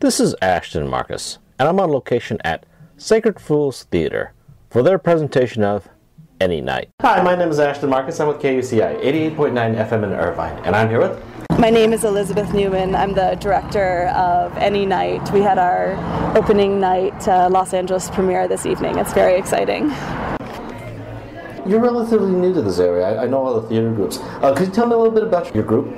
This is Ashton Marcus, and I'm on location at Sacred Fools Theater for their presentation of Any Night. Hi, my name is Ashton Marcus. I'm with KUCI 88.9 FM in Irvine, and I'm here with... My name is Elizabeth Newman. I'm the director of Any Night. We had our opening night Los Angeles premiere this evening. It's very exciting. You're relatively new to this area. I know all the theater groups. Could you tell me a little bit about your group?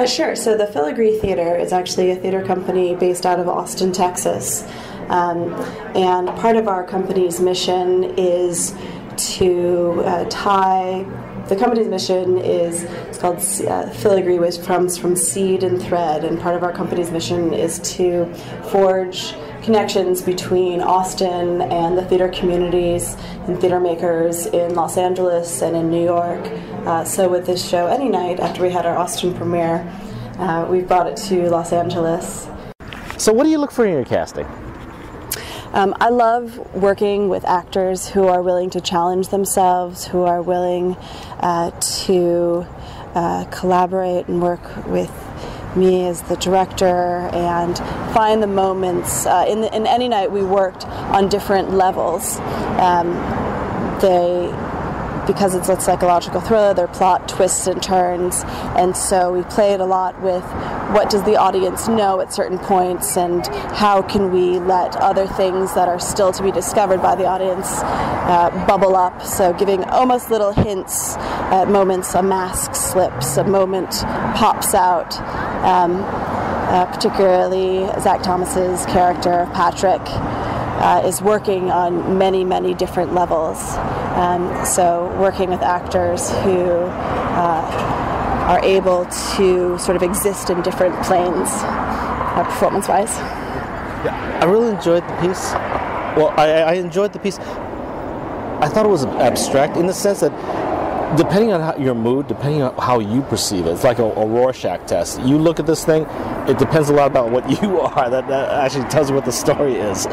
Sure. So the Filigree Theater is actually a theater company based out of Austin, Texas. And part of our company's mission is to tie... The company's mission is, it's called Filigree, which comes from seed and thread, and part of our company's mission is to forge connections between Austin and the theater communities and theater makers in Los Angeles and in New York. So with this show, Any Night, after we had our Austin premiere, we've brought it to Los Angeles. So what do you look for in your casting? I love working with actors who are willing to challenge themselves, who are willing to collaborate and work with me as the director and find the moments. In Any Night we worked on different levels. Because it's a psychological thriller, there are plot twists and turns, and so we played a lot with what does the audience know at certain points and how can we let other things that are still to be discovered by the audience bubble up, so giving almost little hints at moments. A mask slips, a moment pops out. Particularly Zach Thomas's character, Patrick, is working on many, many different levels. So working with actors who are able to sort of exist in different planes, performance-wise. Yeah, I really enjoyed the piece. Well, I enjoyed the piece. I thought it was abstract in the sense that depending on your mood, depending on how you perceive it, it's like a Rorschach test. You look at this thing, it depends a lot about what you are. That actually tells you what the story is.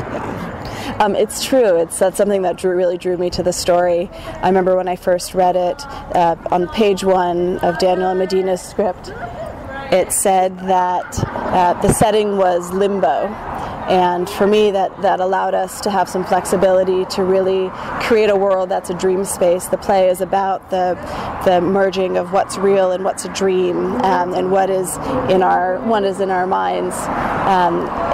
It's true. That's something that really drew me to the story. I remember when I first read it, on page 1 of Daniel Medina's script, it said that the setting was limbo. And for me, that allowed us to have some flexibility to really create a world that's a dream space. The play is about the merging of what's real and what's a dream, and what is in our minds.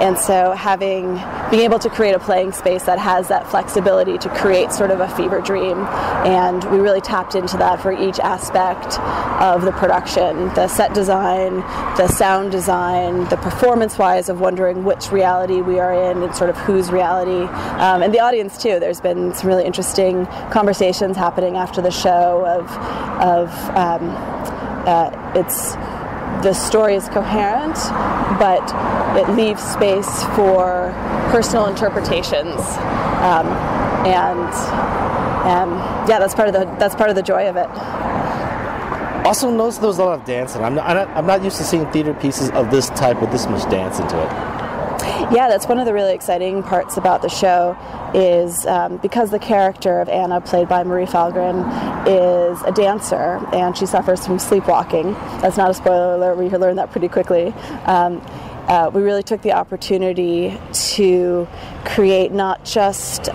And so being able to create a playing space that has that flexibility to create sort of a fever dream. And we really tapped into that for each aspect of the production. The set design, the sound design, the performance-wise of wondering which reality we are in and sort of whose reality, and the audience too. There's been some really interesting conversations happening after the show the story is coherent, but it leaves space for personal interpretations, yeah, that's part of the joy of it. Also, notice there was a lot of dancing. I'm not used to seeing theater pieces of this type with this much dance into it. Yeah, that's one of the really exciting parts about the show is because the character of Anna, played by Marie Falgren, is a dancer and she suffers from sleepwalking. That's not a spoiler alert, we learned that pretty quickly. We really took the opportunity to create not just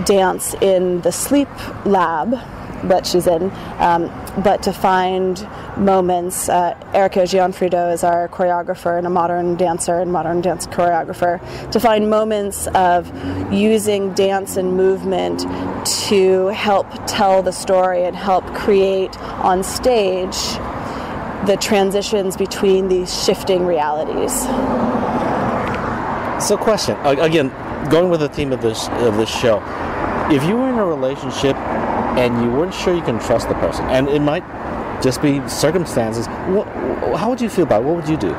dance in the sleep lab that she's in, but to find moments. Erica Gianfrido is our choreographer and a modern dancer and modern dance choreographer, to find moments of using dance and movement to help tell the story and help create on stage the transitions between these shifting realities. So question, again, going with the theme of this show, if you were in a relationship and you weren't sure you can trust the person, and it might just be circumstances, how would you feel about it? What would you do?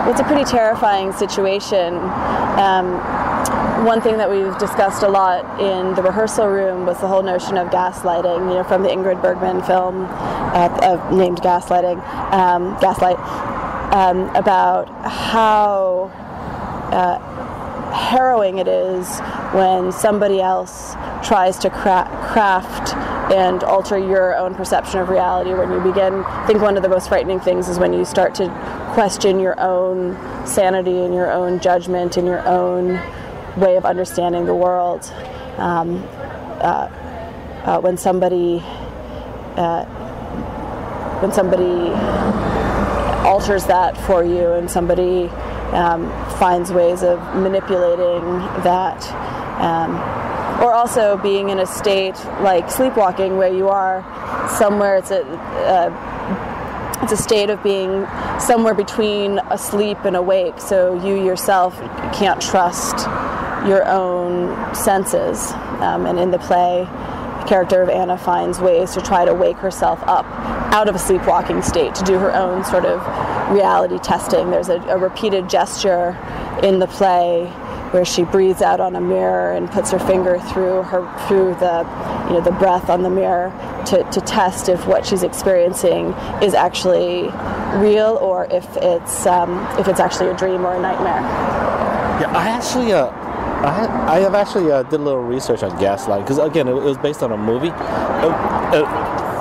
Well, it's a pretty terrifying situation. One thing that we've discussed a lot in the rehearsal room was the whole notion of gaslighting, from the Ingrid Bergman film named Gaslight, about how harrowing it is when somebody else tries to craft and alter your own perception of reality. When you begin, I think one of the most frightening things is when you start to question your own sanity and your own judgment and your own way of understanding the world. When somebody alters that for you, and somebody finds ways of manipulating that, or also being in a state like sleepwalking, where you are somewhere, it's a state of being somewhere between asleep and awake, so you yourself can't trust your own senses. And in the play, the character of Anna finds ways to try to wake herself up out of a sleepwalking state, to do her own sort of reality testing. There's a repeated gesture in the play where she breathes out on a mirror and puts her finger through the breath on the mirror to test if what she's experiencing is actually real, or if it's actually a dream or a nightmare. Yeah, I have actually did a little research on gaslighting, because again, it was based on a movie.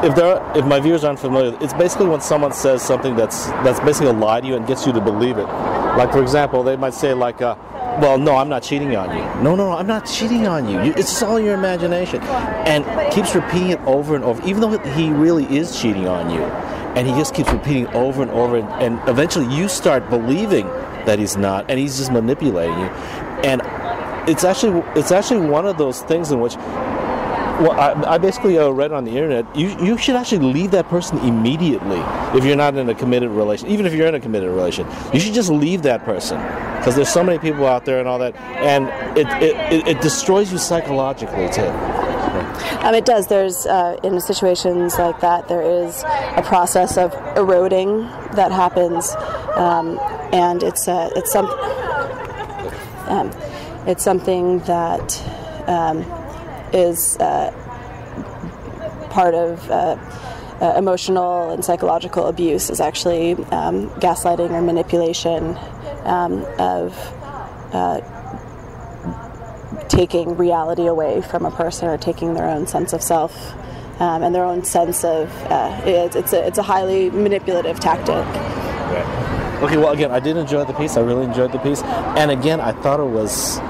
If my viewers aren't familiar, it's basically when someone says something that's basically a lie to you and gets you to believe it. Like, for example, they might say like, well, no, I'm not cheating on you. No, I'm not cheating on you. It's all your imagination. And keeps repeating it over and over, even though he really is cheating on you. And he just keeps repeating over and over, and eventually you start believing that he's not, and he's just manipulating you. And it's actually one of those things in which, well, I basically read on the internet, you should actually leave that person immediately if you're not in a committed relation. Even if you're in a committed relation, you should just leave that person, because there's so many people out there and all that, and it destroys you psychologically too. It does. There's in situations like that, there is a process of eroding that happens, and it's something that is part of emotional and psychological abuse, is actually gaslighting or manipulation of taking reality away from a person, or taking their own sense of self and their own sense of it's a highly manipulative tactic. Right. Okay, well, again, I did enjoy the piece. I really enjoyed the piece, and again, I thought it was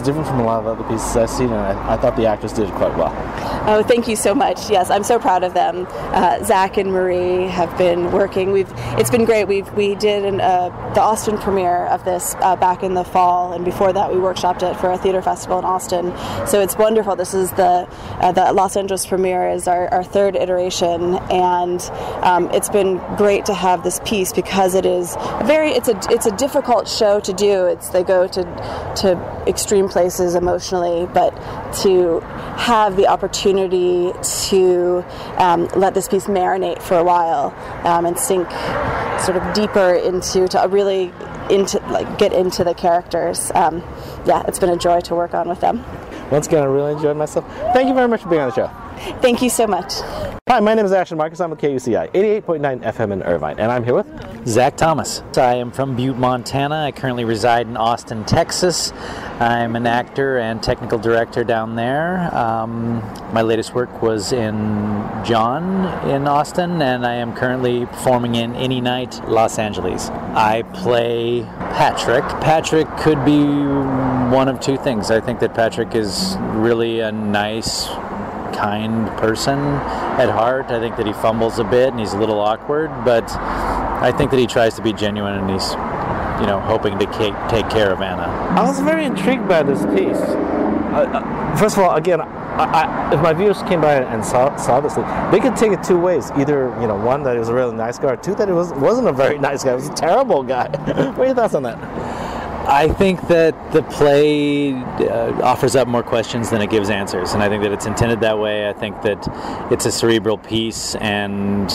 different from a lot of other pieces I've seen, and I thought the actors did it quite well. Oh, thank you so much. Yes, I'm so proud of them. Zach and Marie have been working. It's been great. We did the Austin premiere of this back in the fall, and before that we workshopped it for a theater festival in Austin. So it's wonderful. This is the Los Angeles premiere is our third iteration, and it's been great to have this piece, because it's a difficult show to do. They go to extreme places emotionally, but to have the opportunity to let this piece marinate for a while and sink sort of deeper get into the characters. It's been a joy to work on with them. Once again, I really enjoyed myself. Thank you very much for being on the show. Thank you so much. Hi, my name is Ashton Marcus. I'm with KUCI 88.9 FM in Irvine, and I'm here with Zach Thomas. I am from Butte, Montana. I currently reside in Austin, Texas. I'm an actor and technical director down there. My latest work was in John in Austin, and I am currently performing in Any Night, Los Angeles. I play Patrick. Patrick could be one of two things. I think that Patrick is really a nice, kind person at heart. I think that he fumbles a bit and he's a little awkward, but I think that he tries to be genuine, and he's, hoping to take care of Anna. I was very intrigued by this piece. First of all, again, if my viewers came by and saw this, they could take it two ways. Either, one, that he was a really nice guy, or two, that he wasn't a very nice guy. He was a terrible guy. What are your thoughts on that? I think that the play offers up more questions than it gives answers, and I think that it's intended that way. I think that it's a cerebral piece, and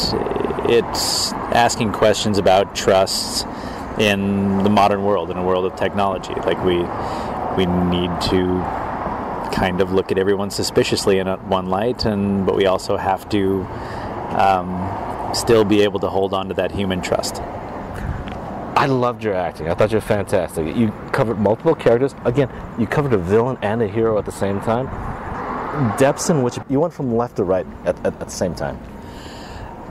it's asking questions about trust in the modern world, in a world of technology. Like, we need to kind of look at everyone suspiciously in one light, but we also have to still be able to hold on to that human trust. I loved your acting. I thought you were fantastic. You covered multiple characters. Again, you covered a villain and a hero at the same time. Depths in which you went from left to right at the same time.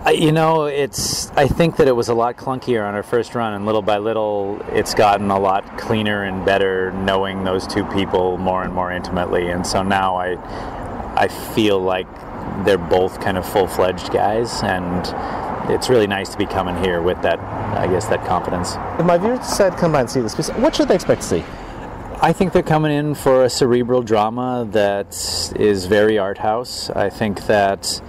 I think that it was a lot clunkier on our first run, and little by little, it's gotten a lot cleaner and better knowing those two people more and more intimately. And so now I feel like they're both kind of full-fledged guys, and it's really nice to be coming here with that, I guess, that confidence. If my viewers decide to come by and see this piece, what should they expect to see? I think they're coming in for a cerebral drama that is very art house. I think that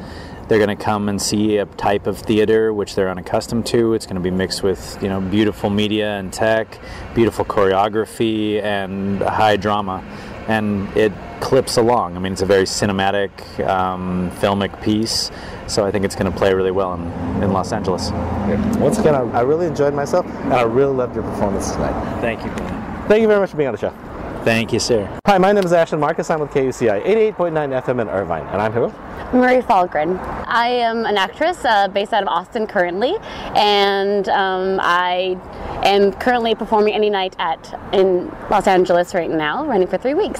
they're going to come and see a type of theater which they're unaccustomed to. It's going to be mixed with, beautiful media and tech, beautiful choreography, and high drama. And it clips along. I mean, it's a very cinematic, filmic piece, so I think it's going to play really well in Los Angeles. Once again, I really enjoyed myself, and I really loved your performance tonight. Thank you, Glenn. Thank you very much for being on the show. Thank you, sir. Hi, my name is Ashton Marcus. I'm with KUCI 88.9 FM in Irvine, and I'm here with Marie Falgren. I am an actress based out of Austin currently, and I am currently performing any night in Los Angeles right now, running for 3 weeks.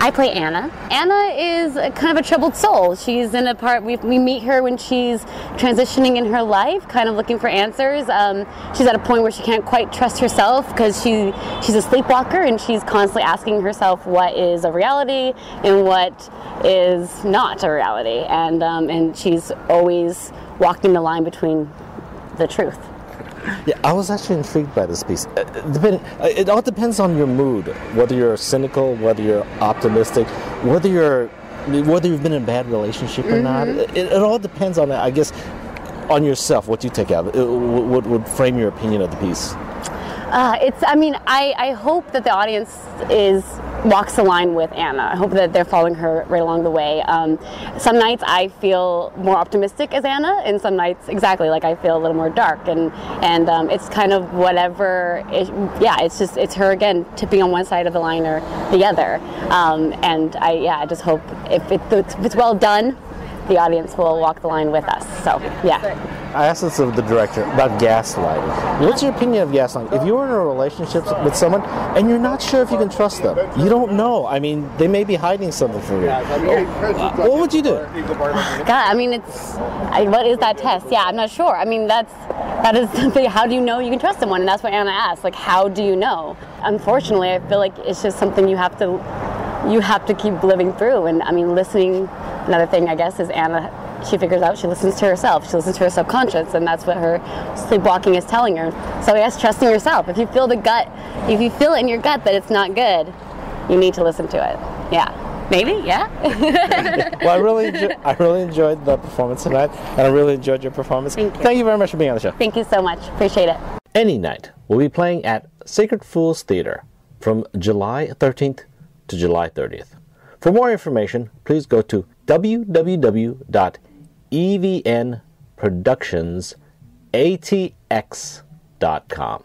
I play Anna. Anna is kind of a troubled soul. She's in a part, we meet her when she's transitioning in her life, kind of looking for answers. She's at a point where she can't quite trust herself because she's a sleepwalker, and she's constantly asking herself what is a reality and what is not a reality. And she's always walking the line between the truth. Yeah, I was actually intrigued by this piece. It all depends on your mood, whether you're cynical, whether you're optimistic, whether you've been in a bad relationship or not. It all depends on, I guess, on yourself, what you take out of it. What would frame your opinion of the piece? I hope that the audience walks the line with Anna. I hope that they're following her right along the way. Some nights I feel more optimistic as Anna, and some nights, exactly, like I feel a little more dark. And it's kind of whatever. It's her again tipping on one side of the line or the other. I just hope if it's well done, the audience will walk the line with us. So yeah. I asked this of the director about gaslighting. What's your opinion of gaslighting? If you're in a relationship with someone and you're not sure if you can trust them, you don't know. I mean, they may be hiding something from you. What would you do? God, I mean, what is that test? Yeah, I'm not sure. I mean, that is something. How do you know you can trust someone? And that's what Anna asked. Like, how do you know? Unfortunately, I feel like it's just something you have to keep living through. And I mean, listening. Another thing, I guess, is Anna. She figures out she listens to herself. She listens to her subconscious, and that's what her sleepwalking is telling her. So yes, trusting yourself. If you feel if you feel it in your gut that it's not good, you need to listen to it. Yeah. Maybe, yeah. Well, I really enjoyed the performance tonight, and I really enjoyed your performance. Thank you very much for being on the show. Thank you so much. Appreciate it. Any night, we'll be playing at Sacred Fools Theater from July 13th to July 30th. For more information, please go to www.evnproductionsatx.com.